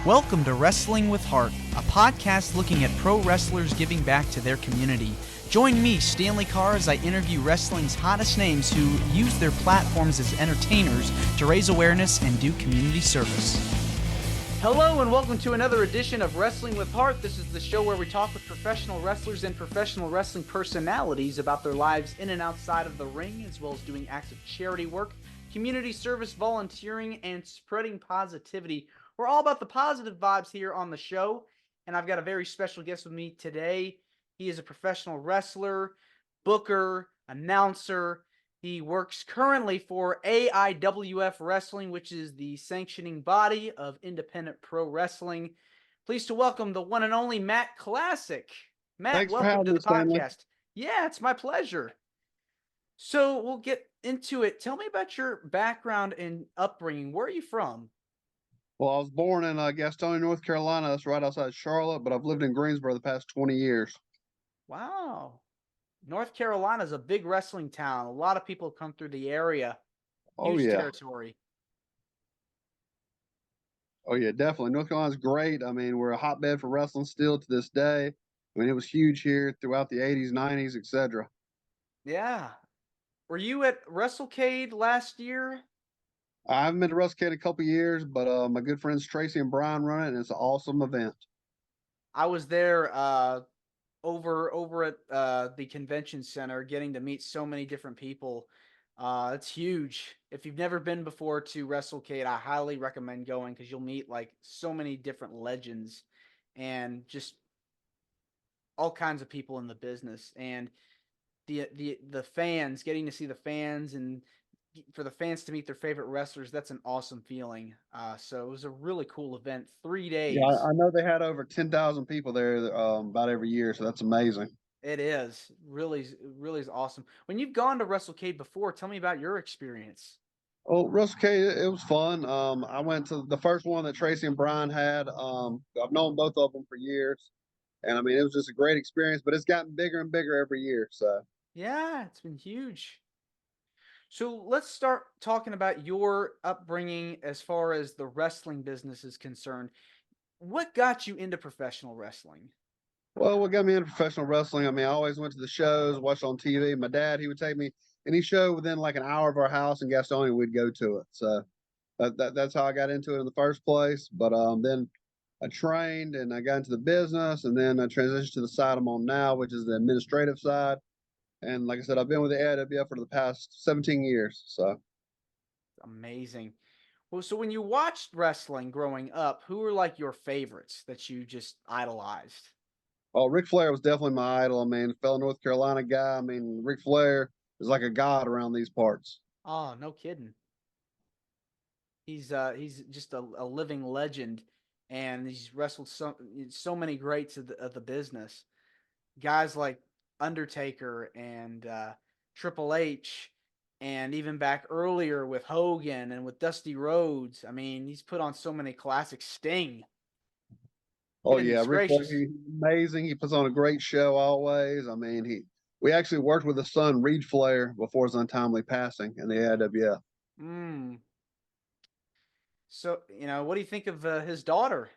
Welcome to Wrestling with Heart, a podcast looking at pro wrestlers giving back to their community. Join me, Stanley Carr, as I interview wrestling's hottest names who use their platforms as entertainers to raise awareness and do community service. Hello and welcome to another edition of Wrestling with Heart. This is the show where we talk with professional wrestlers and professional wrestling personalities about their lives in and outside of the ring, as well as doing acts of charity work, community service, volunteering, and spreading positivity. We're all about the positive vibes here on the show, and I've got a very special guest with me today. He is a professional wrestler, booker, announcer. He works currently for AIWF Wrestling, which is the sanctioning body of independent pro wrestling. Pleased to welcome the one and only Matt Classic. Matt, Thanks for welcome having to me, the Stanley. podcast. Yeah, it's my pleasure. So we'll get into it. Tell me about your background and upbringing. Where are you from? Well, I was born in Gastonia, North Carolina. That's right outside Charlotte, but I've lived in Greensboro the past 20 years. Wow. North Carolina is a big wrestling town. A lot of people come through the area. Oh, Huge yeah. territory. Oh, yeah, definitely. North Carolina's great. I mean, we're a hotbed for wrestling still to this day. I mean, it was huge here throughout the 80s, 90s, etc. Yeah. Were you at WrestleCade last year? I haven't been to WrestleCade in a couple years, but my good friends Tracy and Brian run it, and it's an awesome event. I was there over at the convention center, getting to meet so many different people. It's huge. If you've never been before to WrestleCade, I highly recommend going because you'll meet like so many different legends and just all kinds of people in the business. And the fans, getting to see the fans and for the fans to meet their favorite wrestlers, that's an awesome feeling. So it was a really cool event. 3 Yeah, days. I know they had over 10,000 people there about every year, so that's amazing. It is really is awesome. When you've gone to WrestleCade before, tell me about your experience. Oh, WrestleCade, it was fun. I went to the first one that Tracy and Brian had. I've known both of them for years, and I mean it was just a great experience. But it's gotten bigger and bigger every year. So, Yeah, it's been huge. So let's start talking about your upbringing as far as the wrestling business is concerned. What got you into professional wrestling? well, what got me into professional wrestling? I mean, I always went to the shows, watched on TV. My dad, he would take me any show within like an hour of our house in Gastonia, we'd go to it. So that's how I got into it in the first place. But then I trained and I got into the business, and then I transitioned to the side I'm on now, which is the administrative side. And like I said, I've been with the AIWF for the past 17 years. So, Amazing. Well, so when you watched wrestling growing up, who were like your favorites that you just idolized? oh, Ric Flair was definitely my idol. I mean, fellow North Carolina guy. I mean, Ric Flair is like a god around these parts. Oh, no kidding. He's just a living legend, and he's wrestled so many greats of the business. Guys like Undertaker and Triple H, and even back earlier with Hogan and with Dusty Rhodes. I mean, he's put on so many classics. Sting. Oh yeah, Goodness Ric Flair, gracious. he's amazing. He puts on a great show always. I mean, we actually worked with his son Reed Flair before his untimely passing in the AIWF. Mm. So, what do you think of his daughter?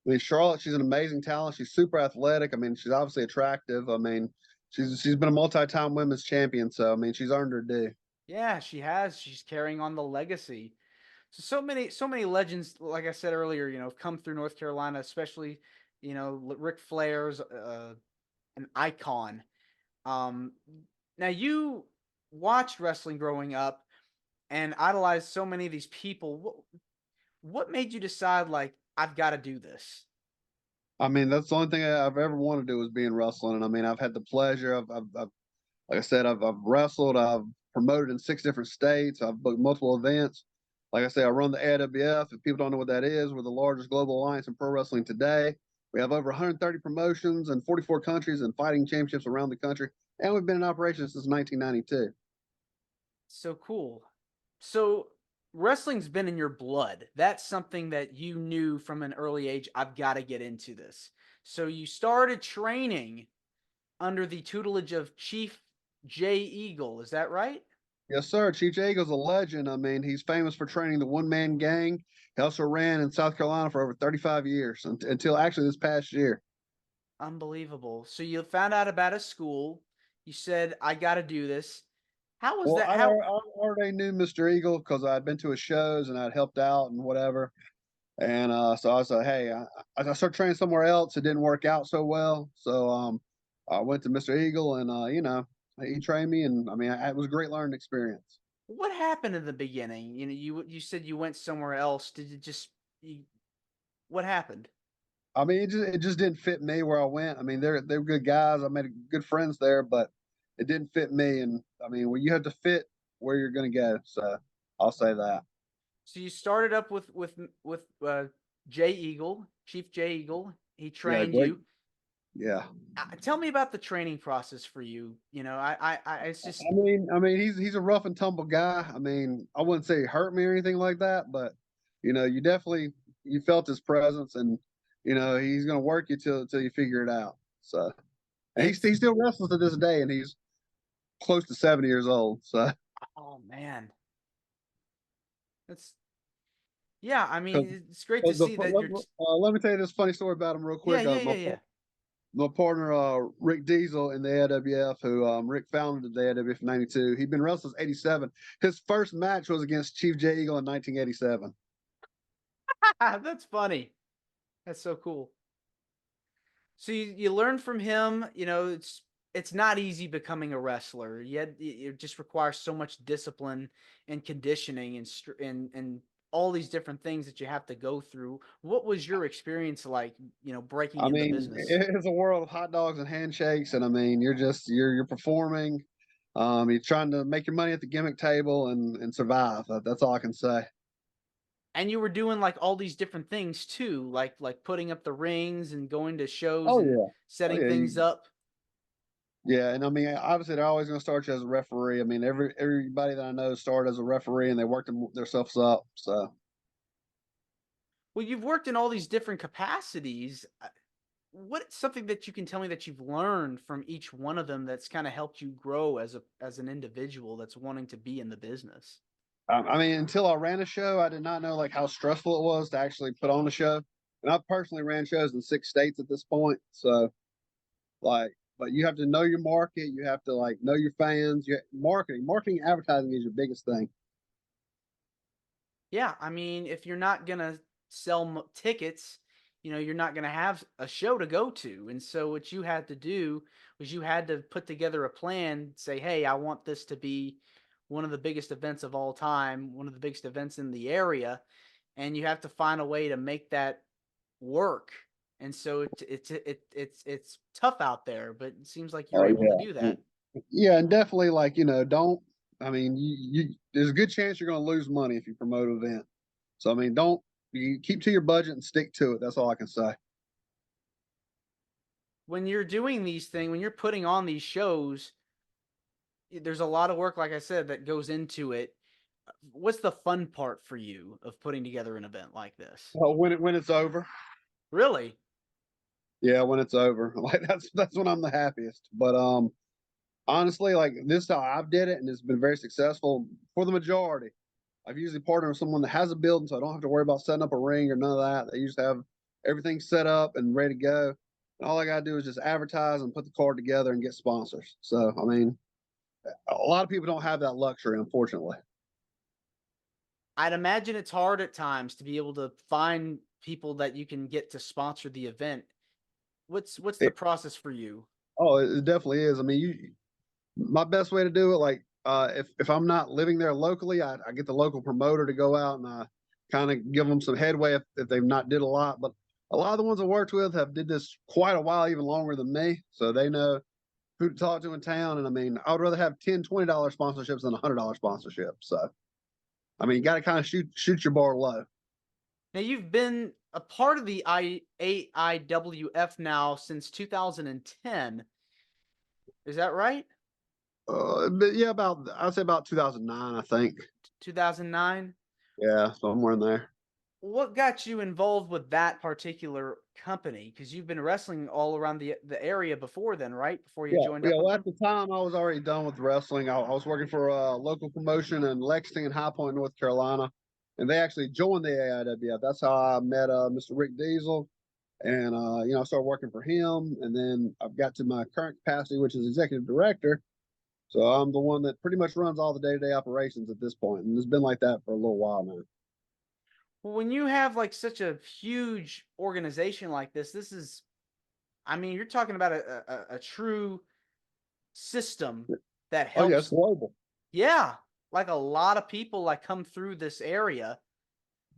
I mean, Charlotte, she's an amazing talent. She's super athletic. I mean, she's obviously attractive. I mean, she's been a multi-time women's champion, so I mean, she's earned her due. Yeah, she has. She's carrying on the legacy. So many legends, like I said earlier, have come through North Carolina, especially, Ric Flair's an icon. Um, Now you watched wrestling growing up and idolized so many of these people. What made you decide like I've got to do this? I mean, that's the only thing I've ever wanted to do is be in wrestling, and I mean, I've had the pleasure. I've like I said, I've wrestled. I've promoted in 6 different states. I've booked multiple events. Like I say, I run the AIWF. If people don't know what that is, we're the largest global alliance in pro wrestling today. We have over 130 promotions in 44 countries and fighting championships around the country. And we've been in operation since 1992. So cool. So wrestling's been in your blood. That's something that you knew from an early age. I've got to get into this. So you started training under the tutelage of Chief Jay Eagle. Is that right? Yes, sir. Chief Jay Eagle's a legend. I mean, he's famous for training the one man gang. He also ran in South Carolina for over 35 years until actually this past year. Unbelievable. So you found out about a school. You said, I got to do this. How was Well, that? How? I already knew Mr. Eagle because I'd been to his shows and I'd helped out and whatever. And so I said, hey, I started training somewhere else. It didn't work out so well. So I went to Mr. Eagle and, he trained me. And I mean, it was a great learning experience. What happened in the beginning? You said you went somewhere else. Did it just you, what happened? I mean, it just didn't fit me where I went. I mean, they're good guys. I made good friends there, but it didn't fit me. And I mean, well, you have to fit where you're going to go. So I'll say that. So you started up with Jay Eagle, Chief Jay Eagle. He Yeah, trained great. you. Yeah. Tell me about the training process for you. It's just I mean, he's a rough and tumble guy. I mean, I wouldn't say he hurt me or anything like that, but you definitely you felt his presence, and he's going to work you till you figure it out. So, and it's he still wrestles to this day, and he's close to 70 years old. So, oh man, that's yeah. I because mean, it's great to see that you're. let me tell you this funny story about him real Yeah, quick. yeah, yeah, yeah. My partner, Rick Diesel in the AIWF, who Rick founded the AIWF in '92. He'd been wrestling since '87. His first match was against Chief Jay Eagle in 1987. That's funny. That's so cool. So you learn from him. It's not easy becoming a wrestler. Yet it just requires so much discipline and conditioning and all these different things that you have to go through. What was your experience like? Breaking I in the mean, business. it's a world of hot dogs and handshakes, and I mean, you're performing. You're trying to make your money at the gimmick table and survive. That's all I can say. And you were doing like all these different things too, like putting up the rings and going to shows Oh and yeah, oh setting yeah, things up. yeah. And I mean, obviously, they're always going to start you as a referee. I mean, everybody that I know started as a referee, and they worked themselves up. So Well, you've worked in all these different capacities. What's something that you can tell me that you've learned from each one of them that's kind of helped you grow as an individual that's wanting to be in the business? I mean, until I ran a show, I did not know like how stressful it was to actually put on a show. And I personally ran shows in 6 states at this point. So like, but you have to know your market. You have to like know your fans. Marketing, advertising is your biggest thing. Yeah, I mean, if you're not gonna sell tickets, you're not gonna have a show to go to. And so what you had to do was you had to put together a plan, say, hey, I want this to be one of the biggest events of all time, one of the biggest events in the area, and you have to find a way to make that work. And so it's tough out there, but it seems like you're Oh able to do yeah, that. yeah, and definitely like don't. I mean, there's a good chance you're going to lose money if you promote an event. So I mean, don't you keep to your budget and stick to it. That's all I can say. When you're doing these things, when you're putting on these shows, there's a lot of work, like I said, that goes into it. What's the fun part for you of putting together an event like this? Well, when it's over, Really? yeah, when it's over, like that's when I'm the happiest. But honestly, like this, how I've did it, and it's been very successful for the majority. I've usually partnered with someone that has a building, so I don't have to worry about setting up a ring or none of that. They usually have everything set up and ready to go. And all I got to do is just advertise and put the card together and get sponsors. So, I mean, a lot of people don't have that luxury, unfortunately. I'd imagine it's hard at times to be able to find people that you can get to sponsor the event. What's the It, process for you? oh, it definitely is. I mean, my best way to do it, like, if I'm not living there locally, I get the local promoter to go out and I kind of give them some headway if they've not did a lot. But a lot of the ones I worked with have did this quite a while, even longer than me. So they know who to talk to in town. And I mean, I would rather have $10, $20 sponsorships than $100 sponsorship. So I mean, you got to kind of shoot your bar low. Now you've been a part of the AIWF now since 2010. Is that right? But yeah, I'd say about 2009, I think. 2009? Yeah, somewhere in there. what got you involved with that particular company? Because you've been wrestling all around the area before then, right? Before you Yeah, joined yeah. up with Well, at them? the time, I was already done with wrestling. I was working for a local promotion in Lexington, High Point, North Carolina, and they actually joined the AIWF. That's how I met Mr. Rick Diesel, and I started working for him, and then I've got to my current capacity, which is executive director. So I'm the one that pretty much runs all the day-to-day operations at this point, and it's been like that for a little while now. Well, when you have like such a huge organization like this is, I mean, you're talking about a true system that Oh yeah, it's helps. global. Yeah, like a lot of people like come through this area,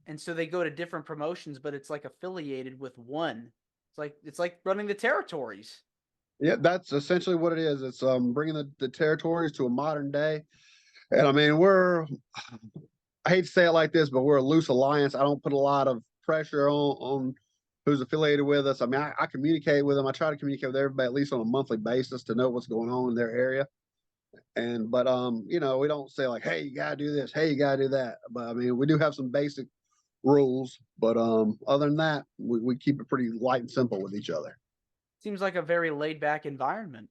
and so they go to different promotions, but it's like affiliated with one. It's like running the territories. Yeah, that's essentially what it is. It's bringing the territories to a modern day, and I mean I hate to say it like this, but we're a loose alliance. I don't put a lot of pressure on who's affiliated with us. I mean, I communicate with them. I try to communicate with everybody at least on a monthly basis to know what's going on in their area. And but we don't say like, hey, you gotta do this, hey, you gotta do that. But I mean, we do have some basic rules, but other than that, we keep it pretty light and simple with each other. Seems like a very laid back environment.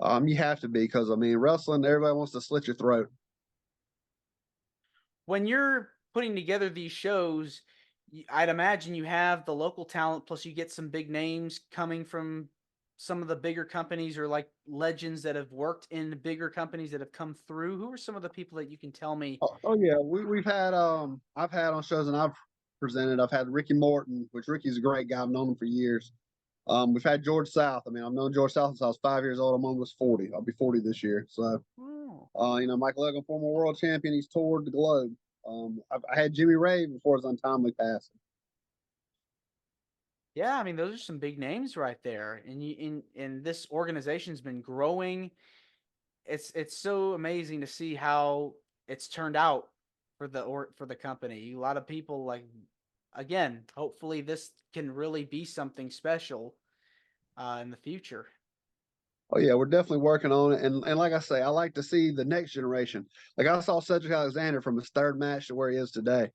You have to be because I mean, wrestling, everybody wants to slit your throat. When you're putting together these shows, I'd imagine you have the local talent, plus you get some big names coming from some of the bigger companies or like legends that have worked in bigger companies that have come through. Who are some of the people that you can tell me? Oh yeah, we've had I've had on shows and I've presented. I've had Ricky Morton, which Ricky's a great guy. I've known him for years. We've had George South. I mean, I've known George South since I was 5 years old. I'm almost 40. I'll be 40 this year. So, Oh, Michael Elgin, former world champion, he's toured the globe. I had Jimmy Ray before his untimely passing. yeah. I mean, those are some big names right there. And in this organization's been growing. It's so amazing to see how it's turned out for the company. A lot of people like, again, hopefully this can really be something special in the future. Oh yeah, we're definitely working on it. And like I say, I like to see the next generation. Like I saw Cedric Alexander from his third match to where he is today.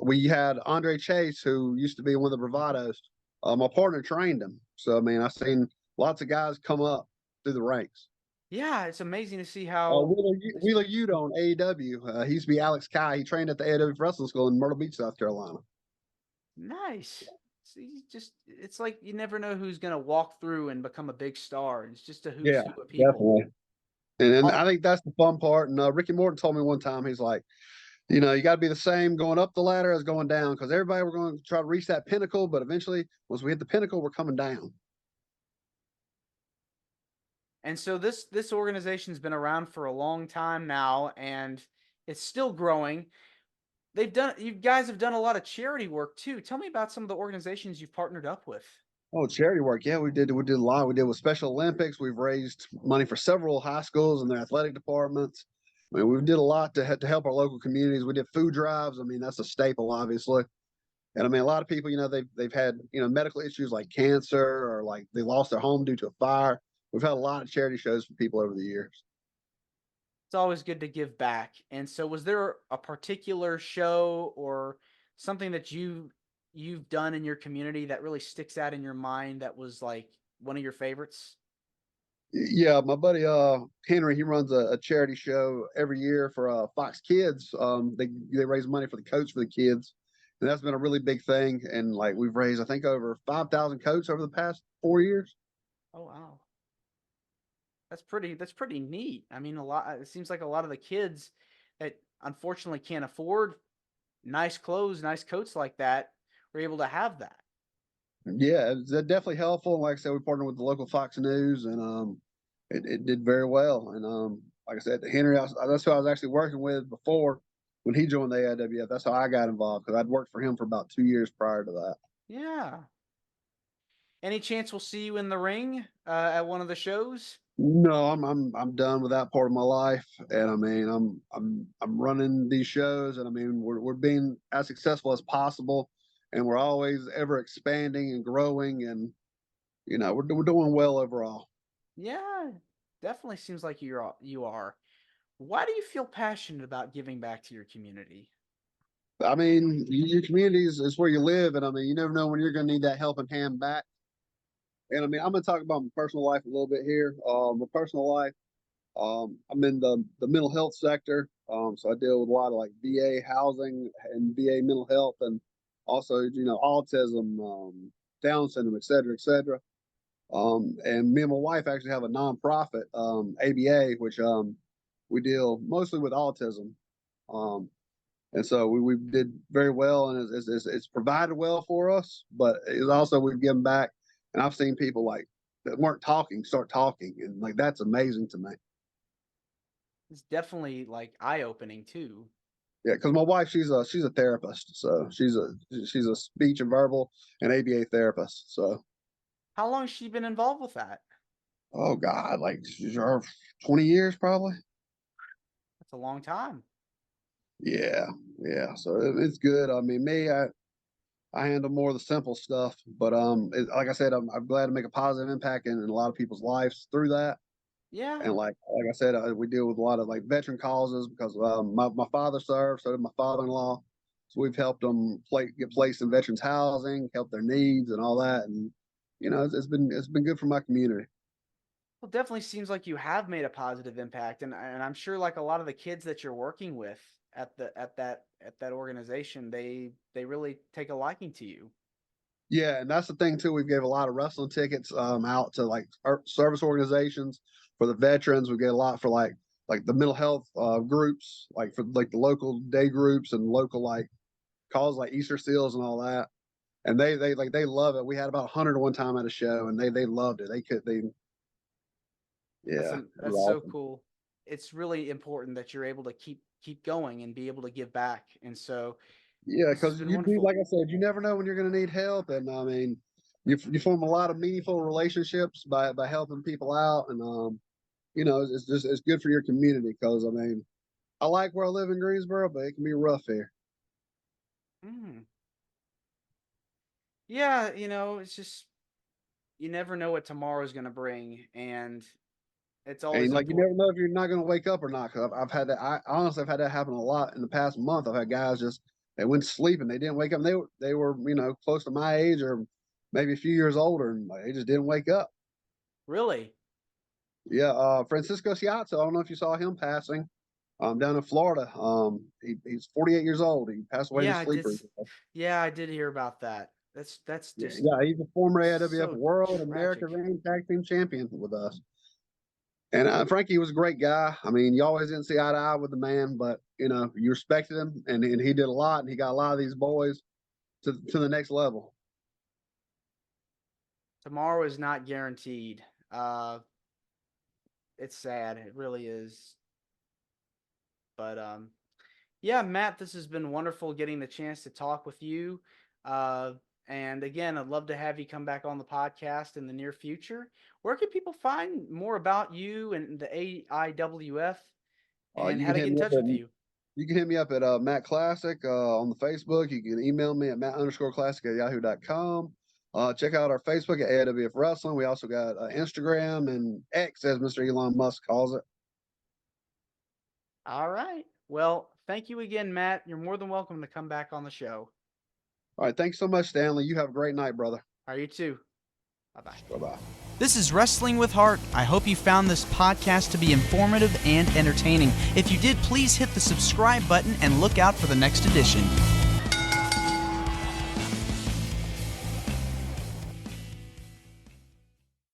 We had Andre Chase, who used to be one of the Bravados. My partner trained him, so I mean, I've seen lots of guys come up through the ranks. Yeah, it's amazing to see how this. Wheeler Yuta on AEW. He used to be Alex Kai. He trained at the AEW Wrestling School in Myrtle Beach, South Carolina. Nice. See, just it's like you never know who's gonna walk through and become a big star. It's just a who's Yeah, who of people. definitely. And All, I think that's the fun part. And Ricky Morton told me one time, he's like, you got to be the same going up the ladder as going down because everybody we're going to try to reach that pinnacle, but eventually, once we hit the pinnacle, we're coming down. and so this organization's been around for a long time now, and it's still growing. You guys have done a lot of charity work too. Tell me about some of the organizations you've partnered up with. Oh, charity work. Yeah, we did a lot. We did with Special Olympics. We've raised money for several high schools and their athletic departments. I mean, we did a lot to help our local communities. We did food drives. I mean, that's a staple, obviously. And I mean, a lot of people, they've had, medical issues like cancer or like they lost their home due to a fire. We've had a lot of charity shows for people over the years. It's always good to give back. And so was there a particular show or something that you've done in your community that really sticks out in your mind that was like one of your favorites? Yeah, my buddy Henry, he runs a charity show every year for Fox Kids. They raise money for the coats for the kids, and that's been a really big thing. And like we've raised, I think over 5,000 coats over the past 4 years. Oh wow. That's pretty neat. I mean, it seems like a lot of the kids that unfortunately can't afford nice clothes, nice coats like that were able to have that. Yeah, it's definitely helpful. And like I said, we partnered with the local Fox News, and it did very well. And like I said, Henry, that's who I was actually working with before when he joined the AIWF. That's how I got involved because I'd worked for him for about 2 years prior to that. Yeah. Any chance we'll see you in the ring at one of the shows? No, I'm done with that part of my life, and I mean I'm running these shows, and I mean we're being as successful as possible, and we're always ever expanding and growing, and we're doing well overall. Yeah, definitely seems like you are. Why do you feel passionate about giving back to your community? I mean, your community is where you live, and I mean, you never know when you're going to need that helping hand back. And I mean, I'm going to talk about my personal life a little bit here. My personal life, I'm in the mental health sector, so I deal with a lot of like VA housing and VA mental health, and also autism, Down syndrome, et cetera, et cetera. And me and my wife actually have a nonprofit, ABA, which we deal mostly with autism. Um, and so we did very well, and it's provided well for us. But it's also we've given back, and I've seen people like that weren't talking start talking, and like that's amazing to me. It's definitely like eye-opening too. Yeah, because my wife she's a therapist, so she's a speech and verbal and ABA therapist. So How long has she been involved with that? oh God, like 20 years probably. That's a long time. Yeah, yeah. So it's good. I mean, I handle more of the simple stuff, but like I said, I'm glad to make a positive impact in a lot of people's lives through that. Yeah. And like I said, we deal with a lot of like veteran causes because my father served, so did my father-in-law. So we've helped them get placed in veterans housing, help their needs and all that, and it's been good for my community. Well, definitely seems like you have made a positive impact, and I'm sure like a lot of the kids that you're working with at that organization, they really take a liking to you. Yeah, and that's the thing too. We gave a lot of wrestling tickets out to like service organizations for the veterans. We get a lot for like the mental health groups, like for like the local day groups and local like calls like Easter Seals and all that. And they love it. We had about 100 one time at a show, and they loved it. They That's yeah, it was that's so awesome. cool. It's really important that you're able to keep going and be able to give back. And so Yeah, this has because been you do, wonderful. like I said, you never know when you're going to need help, and I mean, you form a lot of meaningful relationships by helping people out, and it's just it's good for your community because I mean, I like where I live in Greensboro, but it can be rough here. Mm. Yeah, it's just you never know what tomorrow is going to bring, and it's And always like you never important. know if you're not going to wake up or not. Because I've had that. I honestly I've had that happen a lot in the past month. I've had guys just they went to sleep and they didn't wake up. And they were close to my age or maybe a few years older, and like, they just didn't wake up. Really? Yeah, Francisco Ciazzo. I don't know if you saw him passing. Down in Florida. He's 48 years old. He passed away in Yeah, his sleeper. Yeah, I did hear about that. That's Yeah, just yeah, he's a former AIWF so World America tragic. Reigning Tag Team Champion with us. And Frankie was a great guy. I mean, you always didn't see eye to eye with the man, but you respected him, and he did a lot, and he got a lot of these boys to the next level. Tomorrow is not guaranteed. Uh, it's sad. It really is. But yeah, Matt, this has been wonderful getting the chance to talk with you. Uh, and again, I'd love to have you come back on the podcast in the near future. Where can people find more about you and the AIWF and You how can to hit get in me up touch at with you? Matt Classic on the Facebook. You can email me at Matt_Classic@yahoo.com. Check out our Facebook at AIWF Wrestling. We also got Instagram and X, as Mr. Elon Musk calls it. All right. Well, thank you again, Matt. You're more than welcome to come back on the show. All right, thanks so much, Stanley. You have a great night, brother. Are you too? Bye bye. Bye bye. This is Wrestling with Heart. I hope you found this podcast to be informative and entertaining. If you did, please hit the subscribe button and look out for the next edition.